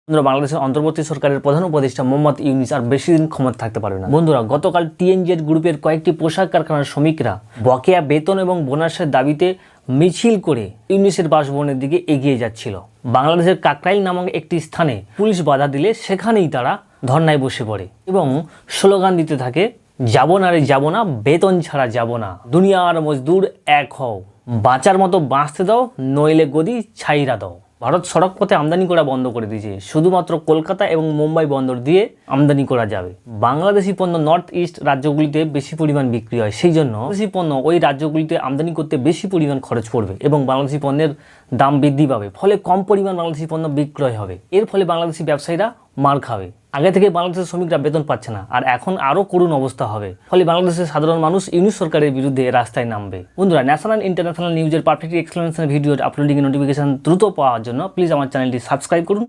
বন্ধুরা, বাংলাদেশের অন্তর্বর্তী সরকারের প্রধান উপদেষ্টা মোহাম্মদ ইউনূস আর বেশি দিন ক্ষমতা থাকতে পারবে না। বন্ধুরা, গতকাল টিএনজেড গ্রুপের কয়েকটি পোশাক কারখানার শ্রমিকরা বকেয়া বেতন এবং বোনাসের দাবিতে মিছিল করে ইউনূসের বাসভবনের দিকে এগিয়ে যাচ্ছিল। বাংলাদেশের কাকরাইল নামক একটি স্থানে পুলিশ বাধা দিলে সেখানেই তারা ধর্নায় বসে পড়ে এবং স্লোগান দিতে থাকে, যাব না রে যাব না, বেতন ছাড়া যাব না, দুনিয়ার মজদুর এক হও, বাঁচার মতো বাঁচতে দাও, নইলে গদি ছাইরা দাও। ভারত সড়ক পথে আমদানি করা বন্ধ করে দিয়েছে, শুধুমাত্র কলকাতা এবং মুম্বাই বন্দর দিয়ে আমদানি করা যাবে। বাংলাদেশি পণ্য নর্থ ইস্ট রাজ্যগুলিতে বেশি পরিমাণ বিক্রি হয়, সেই জন্য বাংলাদেশি পণ্য ওই রাজ্যগুলিতে আমদানি করতে বেশি পরিমাণ খরচ পড়বে এবং বাংলাদেশি পণ্যের দাম বৃদ্ধি পাবে, ফলে কম পরিমাণ বাংলাদেশি পণ্য বিক্রয় হবে। এর ফলে বাংলাদেশি ব্যবসায়ীরা মার খাবে। আগে থেকে বাংলাদেশের শ্রমিকরা বেতন পাচ্ছে না, আর এখন আরও করুণ অবস্থা হবে, ফলে বাংলাদেশের সাধারণ মানুষ ইউনূস সরকারের বিরুদ্ধে রাস্তায় নামবে। বন্ধুরা, ন্যাশনাল ইন্টারন্যাশনাল নিউজের পারফেক্ট এক্সপ্লেনেশন ভিডিওর আপলোডিং নোটিফিকেশন দ্রুত পাওয়ার জন্য প্লিজ আমার চ্যানেলটি সাবস্ক্রাইব করুন।